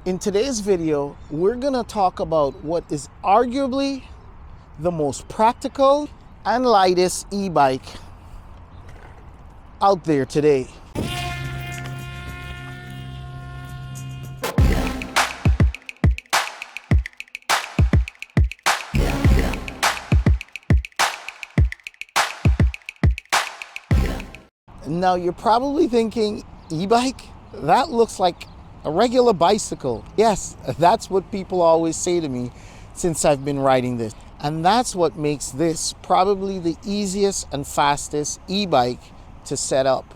In today's video, we're gonna talk about what is arguably the most practical and lightest e-bike out there today. Now you're probably thinking, e-bike? That looks like a regular bicycle. Yes, that's what people always say to me since I've been riding this. And that's what makes this probably the easiest and fastest e-bike to set up.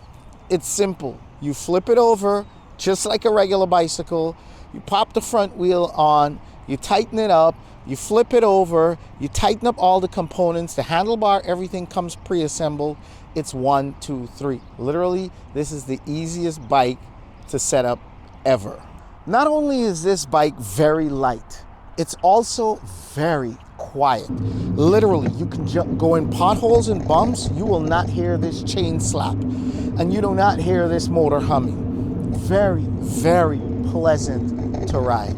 It's simple. You flip it over just like a regular bicycle. You pop the front wheel on, you tighten it up, you flip it over, you tighten up all the components, the handlebar, everything comes pre-assembled. It's 1, 2, 3. Literally, this is the easiest bike to set up ever. Not only is this bike very light, it's also very quiet. Literally, you can go in potholes and bumps, you will not hear this chain slap, and you do not hear this motor humming. Very, very pleasant to ride.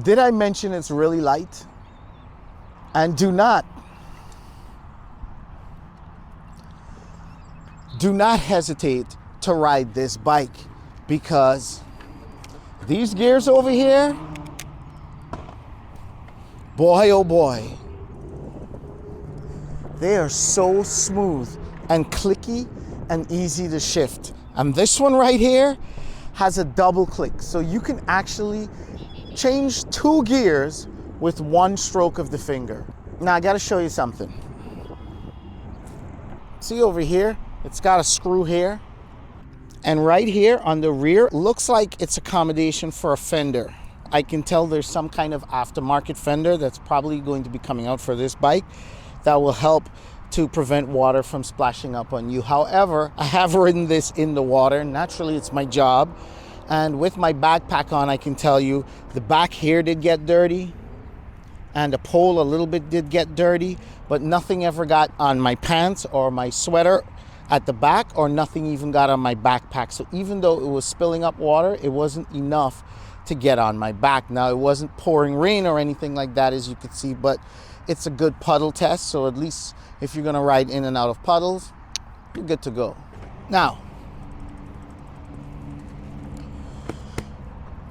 Did I mention it's really light? And do not hesitate to ride this bike, because these gears over here, boy oh boy, they are so smooth and clicky and easy to shift. And this one right here has a double click, so you can actually change 2 gears with 1 stroke of the finger. Now I gotta show you something. See over here, it's got a screw here. And right here on the rear, looks like it's accommodation for a fender. I can tell there's some kind of aftermarket fender that's probably going to be coming out for this bike that will help to prevent water from splashing up on you. However, I have ridden this in the water. Naturally, it's my job. And with my backpack on, I can tell you the back here did get dirty, and the pole a little bit did get dirty, but nothing ever got on my pants or my sweater at the back, or nothing even got on my backpack. So even though it was spilling up water, it wasn't enough to get on my back. Now, it wasn't pouring rain or anything like that, as you could see, but it's a good puddle test. So at least if you're gonna ride in and out of puddles, you're good to go. Now,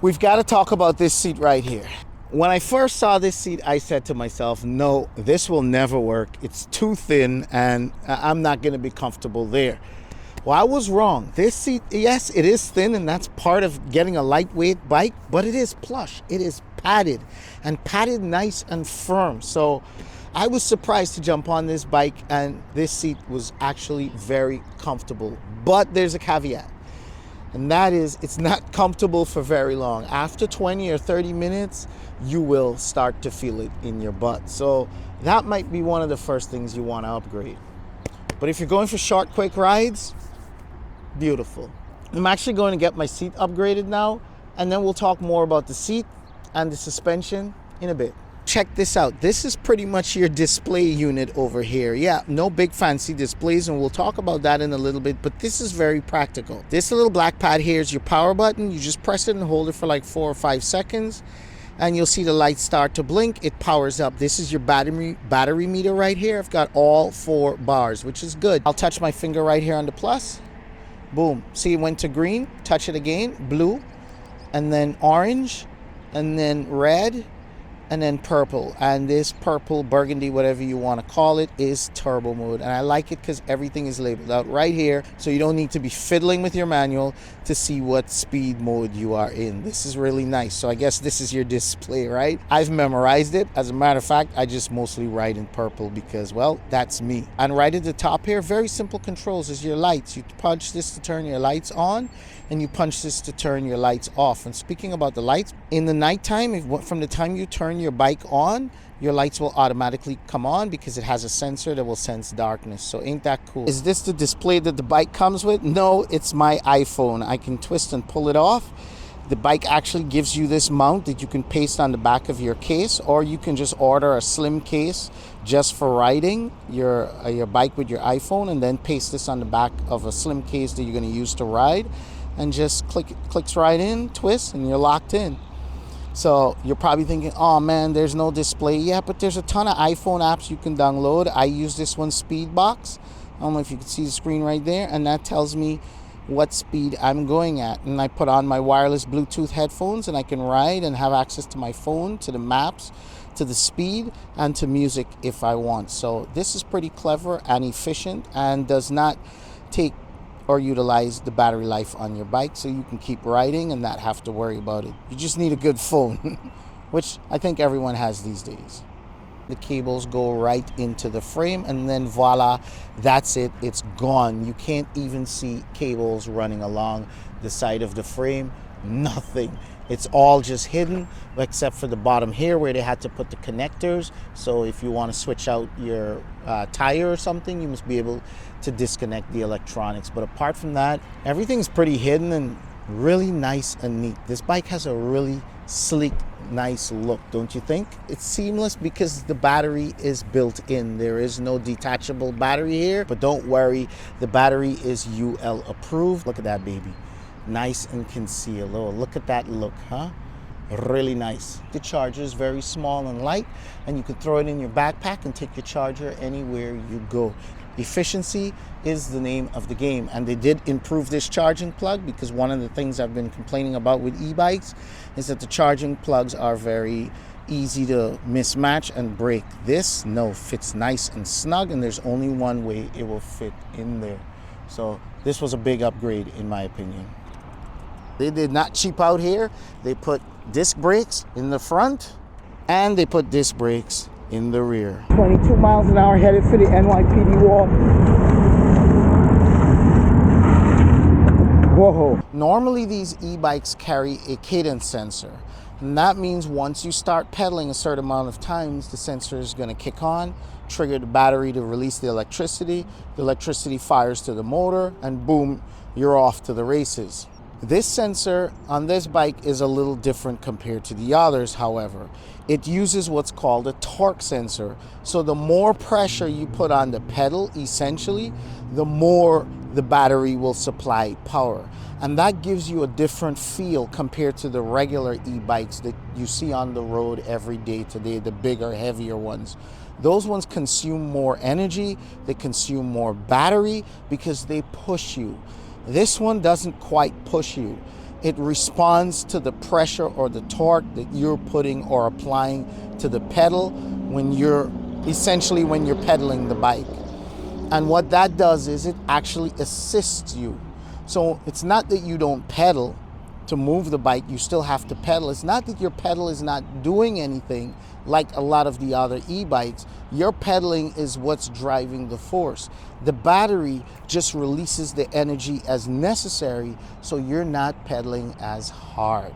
we've got to talk about this seat right here. When I first saw this seat, I said to myself, no, this will never work. It's too thin and I'm not going to be comfortable there. Well, I was wrong. This seat, yes, it is thin, and that's part of getting a lightweight bike, but it is plush. It is padded, and padded nice and firm. So I was surprised to jump on this bike, and this seat was actually very comfortable. But there's a caveat. And that is, it's not comfortable for very long. After 20 or 30 minutes, you will start to feel it in your butt. So that might be one of the first things you want to upgrade. But if you're going for short, quick rides, beautiful. I'm actually going to get my seat upgraded now, and then we'll talk more about the seat and the suspension in a bit. Check this out. This is pretty much your display unit over here. Yeah, no big fancy displays, and we'll talk about that in a little bit, but this is very practical. This little black pad here is your power button. You just press it and hold it for like 4 or 5 seconds, and you'll see the lights start to blink. It powers up. This is your battery meter right here. I've got all 4 bars, which is good. I'll touch my finger right here on the plus. Boom. See, it went to green. Touch it again. Blue, and then orange, and then red, and then purple. And this purple, burgundy, whatever you want to call it, is turbo mode. And I like it because everything is labeled out right here, so you don't need to be fiddling with your manual to see what speed mode you are in. This is really nice. So I guess this is your display, right? I've memorized it. As a matter of fact, I just mostly ride in purple because, well, that's me. And right at the top here, very simple controls, is your lights. You punch this to turn your lights on, and you punch this to turn your lights off. And speaking about the lights, in the nighttime, from the time you turn your bike on, your lights will automatically come on because it has a sensor that will sense darkness. So ain't that cool? Is this the display that the bike comes with? No, it's my iPhone. I can twist and pull it off. The bike actually gives you this mount that you can paste on the back of your case, or you can just order a slim case just for riding your bike with your iPhone, and then paste this on the back of a slim case that you're going to use to ride, and just clicks right in, twist, and you're locked in. So you're probably thinking, oh man, there's no display. Yeah, but there's a ton of iPhone apps you can download. I use this one, Speedbox. I don't know if you can see the screen right there, and that tells me what speed I'm going at. And I put on my wireless Bluetooth headphones and I can ride and have access to my phone, to the maps, to the speed, and to music if I want. So this is pretty clever and efficient and does not take or utilize the battery life on your bike, so you can keep riding and not have to worry about it. You just need a good phone, which I think everyone has these days. The cables go right into the frame, and then voila, that's it, it's gone. You can't even see cables running along the side of the frame, nothing. It's all just hidden, except for the bottom here where they had to put the connectors. So if you want to switch out your tire or something, you must be able to disconnect the electronics. But apart from that, everything's pretty hidden and really nice and neat. This bike has a really sleek, nice look, don't you think? It's seamless because the battery is built in. There is no detachable battery here, but don't worry, the battery is UL approved. Look at that baby. Nice and concealed. Oh, look at that look, huh? Really nice. The charger is very small and light, and you can throw it in your backpack and take your charger anywhere you go. Efficiency is the name of the game, and they did improve this charging plug, because one of the things I've been complaining about with e-bikes is that the charging plugs are very easy to mismatch and break. This, no, fits nice and snug, and there's only one way it will fit in there. So this was a big upgrade in my opinion. They did not cheap out here. They put disc brakes in the front and they put disc brakes in the rear. 22 miles an hour headed for the NYPD wall. Whoa. Normally these e-bikes carry a cadence sensor. And that means once you start pedaling a certain amount of times, the sensor is going to kick on, trigger the battery to release the electricity. The electricity fires to the motor, and boom, you're off to the races. This sensor on this bike is a little different compared to the others, however. It uses what's called a torque sensor. So the more pressure you put on the pedal, essentially, the more the battery will supply power. And that gives you a different feel compared to the regular e-bikes that you see on the road every day today, the bigger, heavier ones. Those ones consume more energy, they consume more battery because they push you. This one doesn't quite push you. It responds to the pressure or the torque that you're putting or applying to the pedal when you're pedaling the bike. And what that does is it actually assists you. So it's not that you don't pedal to move the bike, you still have to pedal. It's not that your pedal is not doing anything like a lot of the other e-bikes. Your pedaling is what's driving the force. The battery just releases the energy as necessary, so you're not pedaling as hard.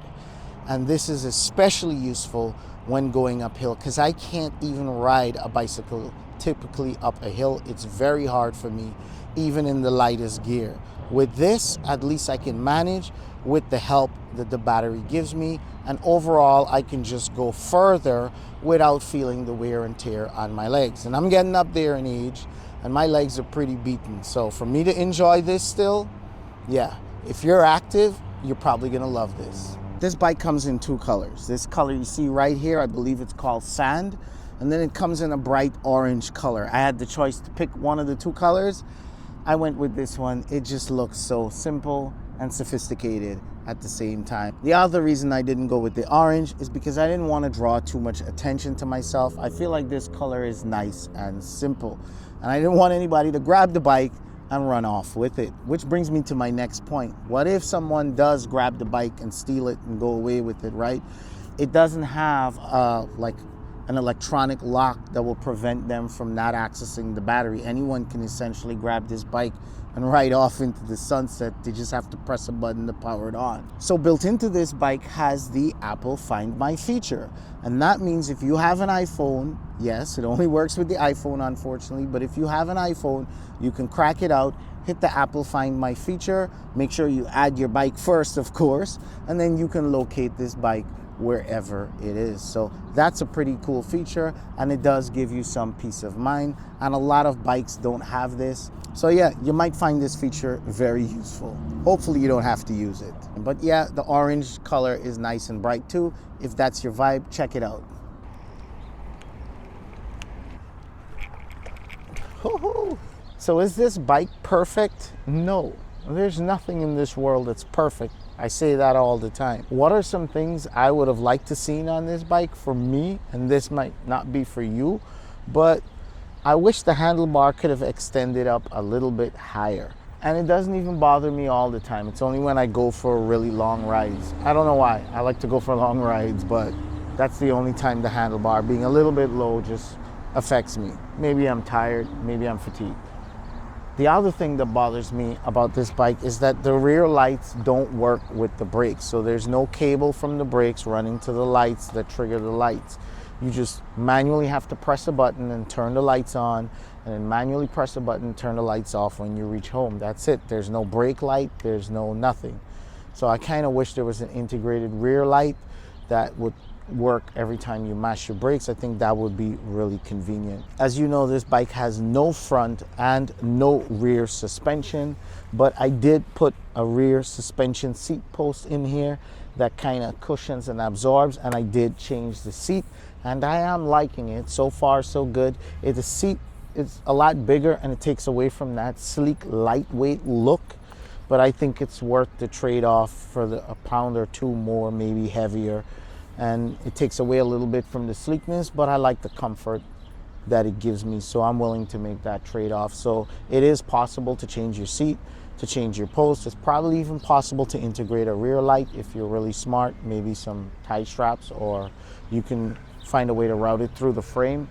And this is especially useful when going uphill, because I can't even ride a bicycle typically up a hill. It's very hard for me, even in the lightest gear. With this, at least I can manage with the help that the battery gives me, and overall I can just go further without feeling the wear and tear on my legs. And I'm getting up there in age and my legs are pretty beaten, so for me to enjoy this still, yeah, if you're active, you're probably gonna love this. This bike comes in two colors. This color you see right here, I believe it's called sand, and then it comes in a bright orange color. I had the choice to pick one of the two colors. I went with this one. It just looks so simple and sophisticated at the same time. The other reason I didn't go with the orange is because I didn't want to draw too much attention to myself. I feel like this color is nice and simple, and I didn't want anybody to grab the bike and run off with it. Which brings me to my next point. What if someone does grab the bike and steal it and go away with it, right? It doesn't have like an electronic lock that will prevent them from not accessing the battery. Anyone can essentially grab this bike and ride off into the sunset. They just have to press a button to power it on. So built into this bike has the Apple Find My feature. And that means if you have an iPhone, yes, it only works with the iPhone unfortunately, but if you have an iPhone, you can crack it out, hit the Apple Find My feature, make sure you add your bike first, of course, and then you can locate this bike wherever it is. So that's a pretty cool feature, and it does give you some peace of mind, and a lot of bikes don't have this. So yeah, you might find this feature very useful. Hopefully you don't have to use it. But yeah, the orange color is nice and bright too. If that's your vibe, check it out. So is this bike perfect? No, there's nothing in this world that's perfect. I say that all the time. What are some things I would have liked to seen on this bike for me, and this might not be for you, but I wish the handlebar could have extended up a little bit higher. And it doesn't even bother me all the time. It's only when I go for really long rides. I don't know why. I like to go for long rides, but that's the only time the handlebar being a little bit low just affects me. Maybe I'm tired, maybe I'm fatigued. The other thing that bothers me about this bike is that the rear lights don't work with the brakes. So there's no cable from the brakes running to the lights that trigger the lights. You just manually have to press a button and turn the lights on, and then manually press a button and turn the lights off when you reach home. That's it. There's no brake light, there's no nothing. So I kind of wish there was an integrated rear light that would work every time you mash your brakes. I think that would be really convenient. As you know, this bike has no front and no rear suspension, but I did put a rear suspension seat post in here that kind of cushions and absorbs, and I did change the seat, and I am liking it. So far so good. The seat is a lot bigger and it takes away from that sleek lightweight look, but I think it's worth the trade-off for a pound or two more, maybe heavier. And it takes away a little bit from the sleekness, but I like the comfort that it gives me, so I'm willing to make that trade-off. So it is possible to change your seat, to change your post. It's probably even possible to integrate a rear light if you're really smart, maybe some tie straps, or you can find a way to route it through the frame.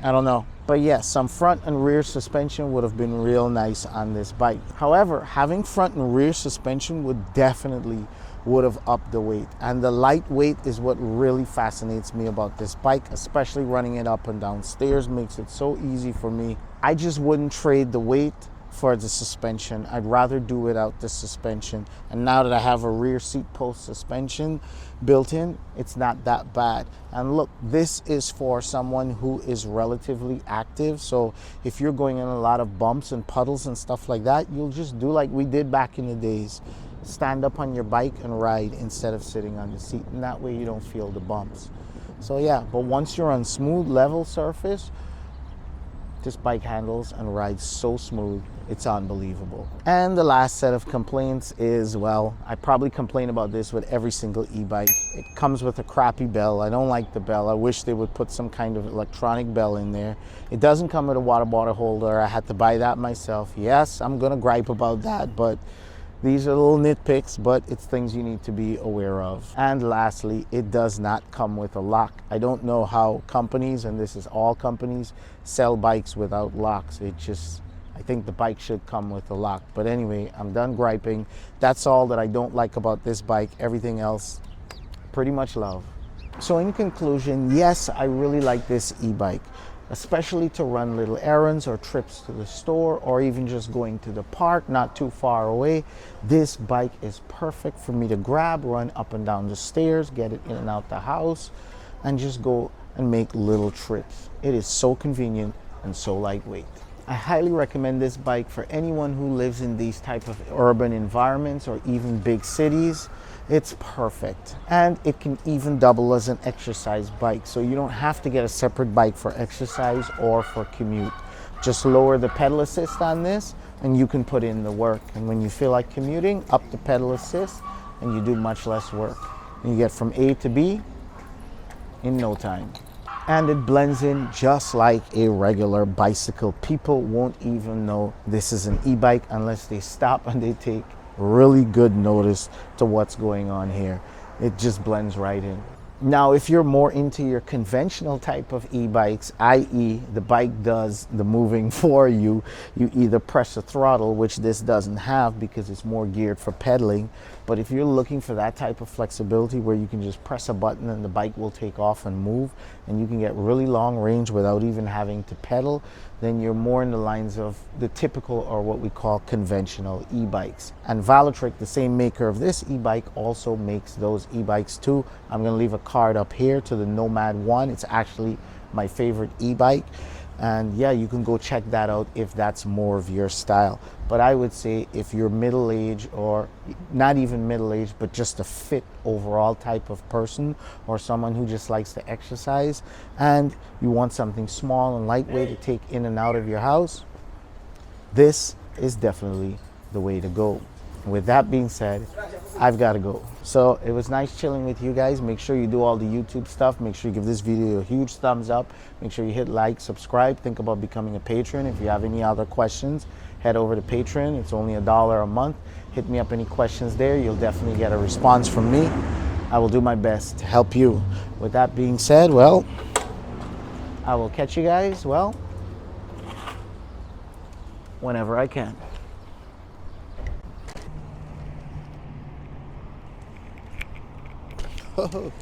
I don't know. But yes, some front and rear suspension would have been real nice on this bike. However, having front and rear suspension would have upped the weight, and the lightweight is what really fascinates me about this bike, especially running it up and down stairs makes it so easy for me. I just wouldn't trade the weight for the suspension. I'd rather do without the suspension, and now that I have a rear seat post suspension built in, it's not that bad. And look, this is for someone who is relatively active, so if you're going in a lot of bumps and puddles and stuff like that, you'll just do like we did back in the days. Stand up on your bike and ride instead of sitting on the seat, and that way you don't feel the bumps. So yeah, but once you're on smooth level surface, this bike handles and rides so smooth, it's unbelievable. And the last set of complaints is, well, I probably complain about this with every single e-bike. It comes with a crappy bell. I don't like the bell. I wish they would put some kind of electronic bell in there. It doesn't come with a water bottle holder. I had to buy that myself. Yes, I'm gonna gripe about that, but these are little nitpicks, but it's things you need to be aware of. And lastly, it does not come with a lock. I don't know how companies, and this is all companies, sell bikes without locks. I think the bike should come with a lock. But anyway, I'm done griping. That's all that I don't like about this bike. Everything else, pretty much love. So in conclusion, yes, I really like this e-bike, especially to run little errands or trips to the store, or even just going to the park not too far away. This bike is perfect for me to grab, run up and down the stairs, get it in and out the house, and just go and make little trips. It is so convenient and so lightweight. I highly recommend this bike for anyone who lives in these type of urban environments or even big cities. It's perfect, and it can even double as an exercise bike, so you don't have to get a separate bike for exercise or for commute. Just lower the pedal assist on this and you can put in the work, and when you feel like commuting, up the pedal assist and you do much less work, and you get from A to B in no time. And it blends in just like a regular bicycle. People won't even know this is an e-bike unless they stop and they take really good notice to what's going on here. It just blends right in. Now, if you're more into your conventional type of e-bikes, i.e. the bike does the moving for you, you either press the throttle, which this doesn't have because it's more geared for pedaling. But if you're looking for that type of flexibility where you can just press a button and the bike will take off and move, and you can get really long range without even having to pedal, then you're more in the lines of the typical, or what we call conventional e-bikes. And Velotric, the same maker of this e-bike, also makes those e-bikes too. I'm going to leave a card up here to the Nomad 1. It's actually my favorite e-bike. And yeah, you can go check that out if that's more of your style. But I would say if you're middle-aged, or not even middle-aged, but just a fit overall type of person, or someone who just likes to exercise, and you want something small and lightweight to take in and out of your house, this is definitely the way to go. With that being said, I've got to go. So it was nice chilling with you guys. Make sure you do all the YouTube stuff. Make sure you give this video a huge thumbs up. Make sure you hit like, subscribe. Think about becoming a patron. If you have any other questions, head over to Patreon. It's only $1 a month. Hit me up any questions there. You'll definitely get a response from me. I will do my best to help you. With that being said, well, I will catch you guys, well, whenever I can. Oh.